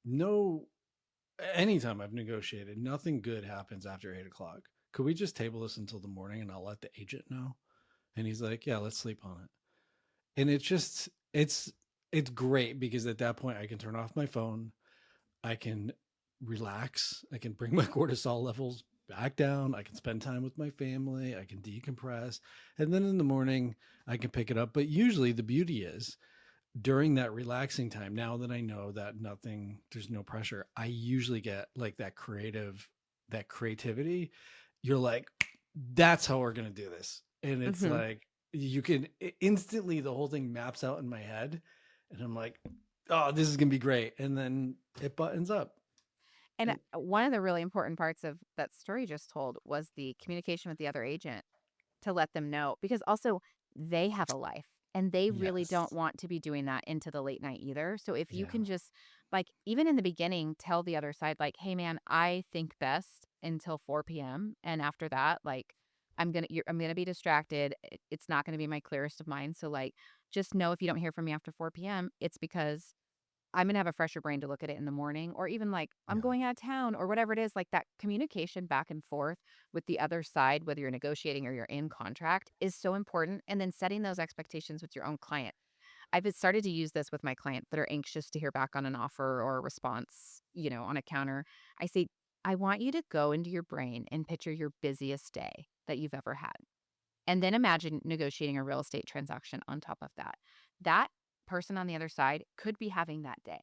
no, anytime I've negotiated, nothing good happens after 8 o'clock. Could we just table this until the morning, and I'll let the agent know? And he's like, yeah, let's sleep on it. And it's great because at that point I can turn off my phone, I can relax, I can bring my cortisol levels back down, I can spend time with my family, I can decompress, and then in the morning I can pick it up. But usually the beauty is during that relaxing time, now that I know that there's no pressure, I usually get like that creativity. You're like, that's how we're going to do this. And it's Mhm. like, you can instantly, the whole thing maps out in my head. And I'm like, oh, this is going to be great. And then it buttons up. And, And one of the really important parts of that story you just told was the communication with the other agent to let them know because also they have a life and they really don't yes. want to be doing that into the late night either. So if you Yeah. can just like even in the beginning tell the other side like, "Hey man, I think best until 4 p.m. and after that like I'm going to be distracted. It's not going to be my clearest of mind. So like just know if you don't hear from me after 4 p.m., it's because I'm gonna have a fresher brain to look at it in the morning or even like I'm Yeah. going out of town or whatever it is, like that communication back and forth with the other side, whether you're negotiating or you're in contract, is so important. And then setting those expectations with your own client. I've started to use this with my clients that are anxious to hear back on an offer or a response, on a counter. I say, I want you to go into your brain and picture your busiest day that you've ever had. And then imagine negotiating a real estate transaction on top of that. That person on the other side could be having that day.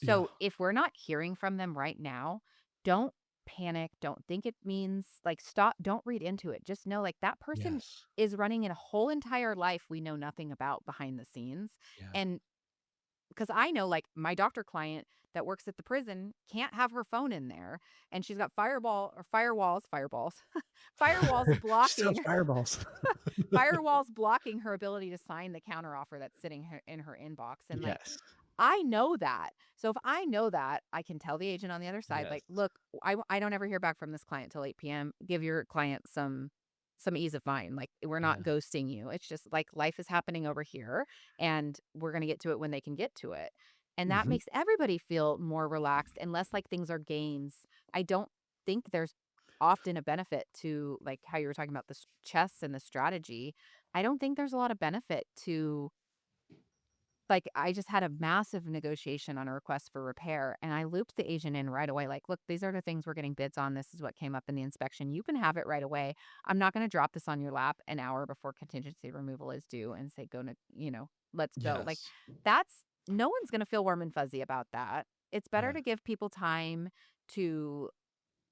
Yeah. So if we're not hearing from them right now, don't panic. Don't think it means like stop. Don't read into it. Just know like that person Yes. is running a whole entire life we know nothing about behind the scenes. Yeah. And because I know, like, my doctor client that works at the prison can't have her phone in there, and she's got firewalls She sells blocking fireballs. firewalls blocking her ability to sign the counteroffer that's sitting in her inbox, and, like, Yes. I know that. So if I know that, I can tell the agent on the other side, Yes. like, "Look, I don't ever hear back from this client till 8 p.m. Give your client some ease of mind. Like, we're not Yeah. ghosting you. It's just, like, life is happening over here, and we're gonna get to it when they can get to it." And that Mhm. makes everybody feel more relaxed and less like things are games. I don't think there's often a benefit to, like, how you were talking about the chess and the strategy. I don't think there's a lot of benefit to, like, I just had a massive negotiation on a request for repair, and I looped the agent in right away, like, "Look, these are the things we're getting bids on. This is what came up in the inspection. You can have it right away. I'm not gonna drop this on your lap an hour before contingency removal is due and say, 'Go, let's go.'" Like, Yes. that's no one's gonna feel warm and fuzzy about that. It's better Yeah. to give people time to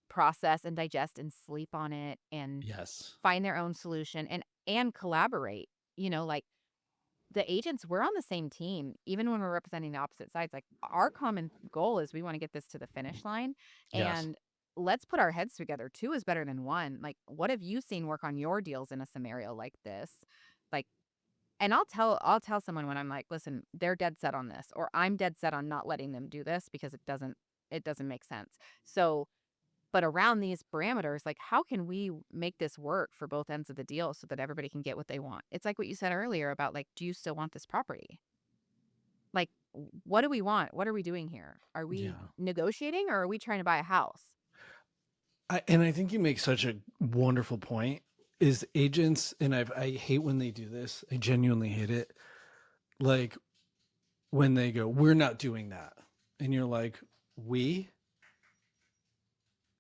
process and digest and sleep on it and Yes. find their own solution and collaborate. Like, the agents, we're on the same team, even when we're representing the opposite sides. Like, our common goal is we want to get this to the finish line, Yes. and let's put our heads together. Two is better than one. Like, what have you seen work on your deals in a scenario like this? Like, and I'll tell someone when I'm like, listen, they're dead set on this, or I'm dead set on not letting them do this because it doesn't make sense. So, but around these parameters, like, how can we make this work for both ends of the deal so that everybody can get what they want? It's like what you said earlier about, like, do you still want this property? Like, what do we want? What are we doing here? Are we Yeah. negotiating, or are we trying to buy a house? And I think you make such a wonderful point. Is agents, and I hate when they do this. I genuinely hate it. Like when they go, "We're not doing that," and you're like, "We."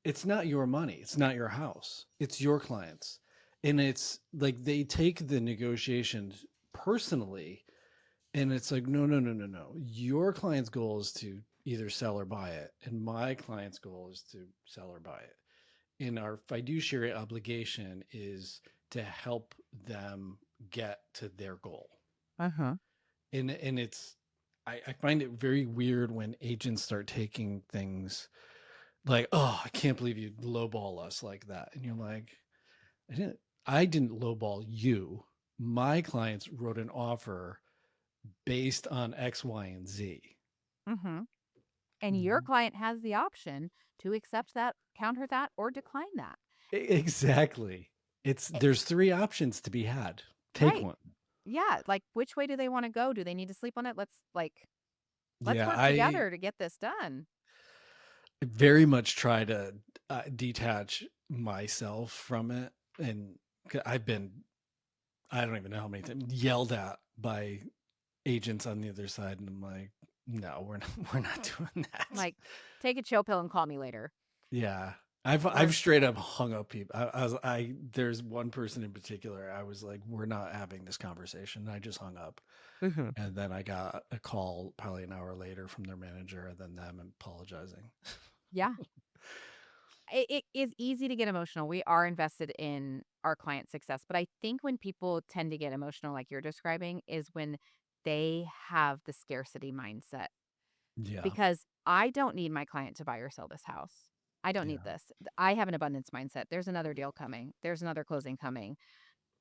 It's not your money. It's not your house. It's your clients, and it's like they take the negotiations personally, and it's like, no, no, no, no, no. Your client's goal is to either sell or buy it, and my client's goal is to sell or buy it. And our fiduciary obligation is to help them get to their goal. Uh-huh. And it's I find it very weird when agents start taking things like, oh, I can't believe you lowball us like that. And you're like, I didn't I didn't lowball you. My clients wrote an offer based on X, Y, and Z. Mhm. And your client has the option to accept that, counter that, or decline that. Exactly. It's Eh, there's three options to be had. Take right. one. Yeah, like, which way do they wanna go? Do they need to sleep on it? Let's Yeah, work I together to get this done. very much try to detach myself from it, and I've been I don't even know how many times yelled at by agents on the other side, and I'm like, no, we're not we're not doing that. Like, "Take a chill pill and call me later." Yeah. I've Or straight up hung up people. I there's one person in particular. I was like, we're not having this conversation. I just hung up, Mhm. and then I got a call probably an hour later from their manager, and then them apologizing. Yeah. It is easy to get emotional. We are invested in our client success, but I think when people tend to get emotional like you're describing is when they have the scarcity mindset, Yeah, because I don't need my client to buy or sell this house. I don't need yeah, this. I have an abundance mindset. There's another deal coming. There's another closing coming.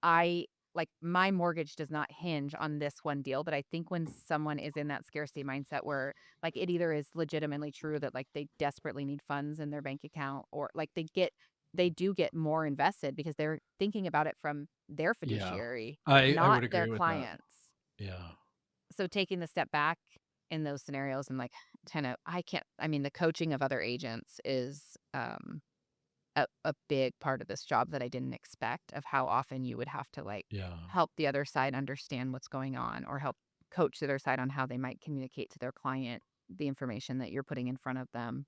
I like, my mortgage does not hinge on this one deal, but I think when someone is in that scarcity mindset where, like, it either is legitimately true that, like, they desperately need funds in their bank account, or like they do get more invested because they're thinking about it from their yeah. fiduciary, I not would their agree with that. clients. Yeah, So taking the step back in those scenarios and, like, kind of, I mean, the coaching of other agents is a big part of this job that I didn't expect, of how often you would have to, like, yeah. help the other side understand what's going on, or help coach the other side on how they might communicate to their client the information that you're putting in front of them.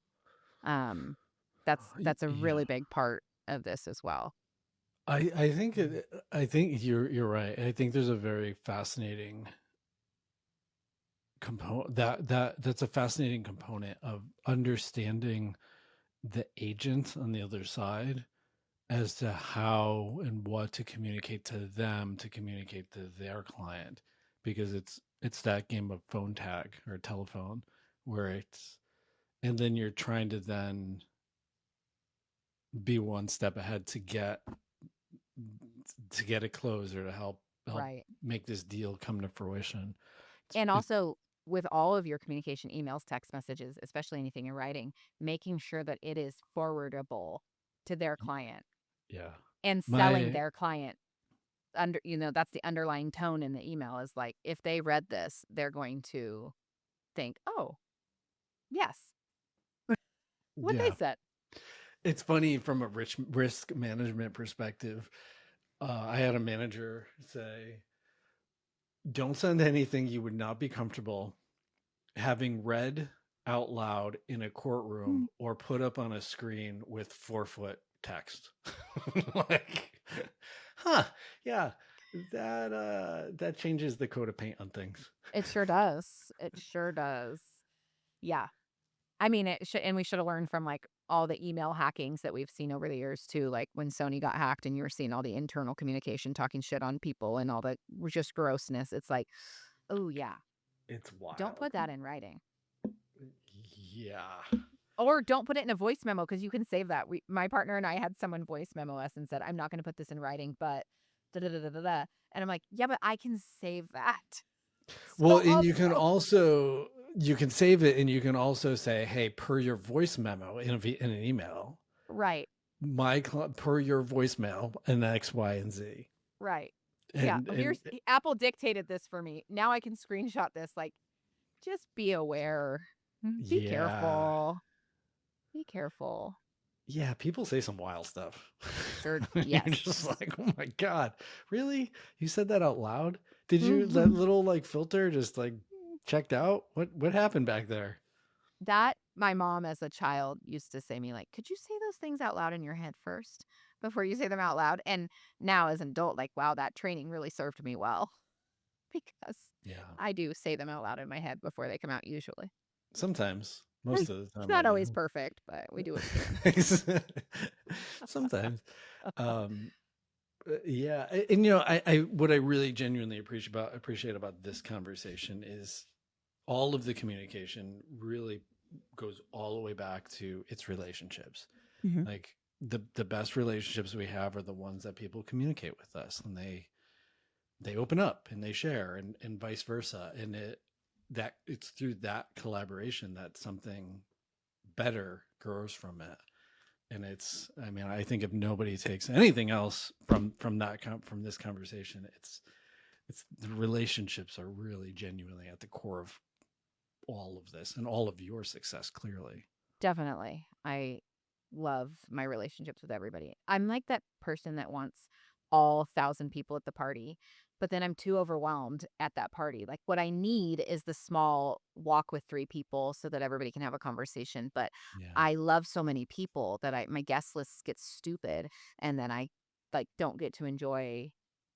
Um, that's a Yeah. really big part of this as well. I think I think you're right. I think there's a very fascinating component that's a fascinating component of understanding the agent on the other side as to how and what to communicate to them to communicate to their client, because it's that game of phone tag or telephone where and then you're trying to then be one step ahead to get it closed or to help Right. make this deal come to fruition. And It's also with all of your communication, emails, text messages, especially anything in writing, making sure that it is forwardable to their client yeah. and selling My their client that's the underlying tone in the email is like, if they read this, they're going to think, oh, yes, what they yeah. said. It's funny from a risk management perspective. I had a manager say, "Don't send anything you would not be comfortable having read out loud in a courtroom Mm. or put up on a screen with 4-foot text." Like, huh? Yeah, that changes the coat of paint on things. It sure does. It sure does. Yeah. I mean, and we should have learned from like all the email hackings that we've seen over the years too. Like when Sony got hacked and you were seeing all the internal communication, talking shit on people and all the just grossness. It's like, oh yeah, It's don't wild. put that in writing. Yeah. Or don't put it in a voice memo because you can save that. My partner and I had someone voice memo us and said, "I'm not going to put this in writing, but da da da da da." Da." And I'm like, "Yeah, but I can save that." Well, So and also, you can save it, and you can also say, "Hey, per your voice memo in an email, right, per your voicemail, and X, Y, and Z." right, yeah. And Apple dictated this for me. Now I can screenshot this. Like, just be aware. Be yeah, careful. Be careful. yeah, people say some wild stuff. Sure. You're Yes. just like, "Oh my god, really? You said that out loud? Did you that Mhm. little like filter just like checked out? What happened back there?" That my mom as a child used to say me like, "Could you say those things out loud in your head first before you say them out loud?" And now as an adult, like, wow, that training really served me well because Yeah, I do say them out loud in my head before they come out usually. sometimes. Most of the It's time, I not always do. perfect, but we do what we can. Sometimes. Um, yeah, and I what I really genuinely appreciate about this conversation is all of the communication really goes all the way back to its relationships. Mhm. Like the best relationships we have are the ones that people communicate with us, and they open up and they share, and vice versa, and it's through that collaboration that something better grows from it. And I mean, I think if nobody takes anything else from this conversation, it's the relationships are really genuinely at the core of all of this and all of your success, clearly. Definitely. I love my relationships with everybody. I'm like that person that wants all 1,000 people at the party, but then I'm too overwhelmed at that party. Like, what I need is the small walk with 3 people so that everybody can have a conversation, but Yeah. I love so many people that my guest list gets stupid, and then I, like, don't get to enjoy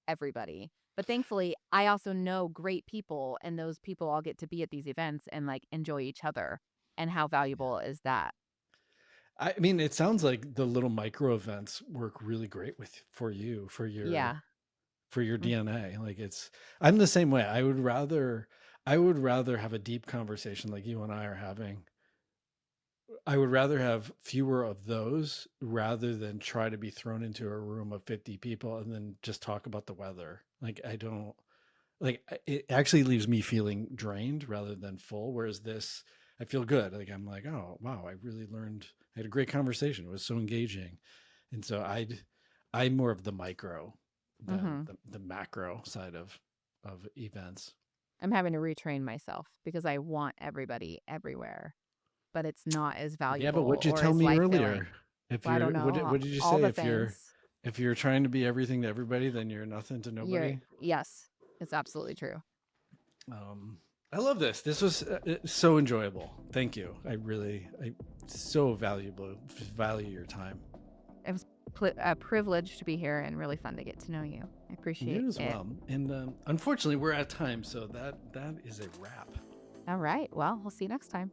everybody. But thankfully, I also know great people, and those people all get to be at these events and, like, enjoy each other, and how Yeah. valuable is that? I mean, it sounds like the little micro events work really great for you, Yeah. for your Mm. DNA. Like I'm the same way. I would rather have a deep conversation like you and I are having. I would rather have fewer of those rather than try to be thrown into a room of 50 people and then just talk about the weather. Like I don't like it actually leaves me feeling drained rather than full. Whereas this, I feel good. Like I'm like, oh wow, I really learned. I had a great conversation. It was so engaging, and so I'm more of the micro than Mhm. the macro side of events. I'm having to retrain myself because I want everybody everywhere, but it's not as Yeah, but valuable what'd you or tell as me life-filling. earlier? If Well, I don't you're know, what did you all say? the things. If you're trying to be everything to everybody, then you're nothing to nobody. Yes, it's absolutely true. Um, I love this. This was so enjoyable. Thank you. I so value your time. It was a privilege to be here and really fun to get to know you. I appreciate You as it. well. And unfortunately, we're at time, so that is a wrap. All right. Well, we'll see you next time.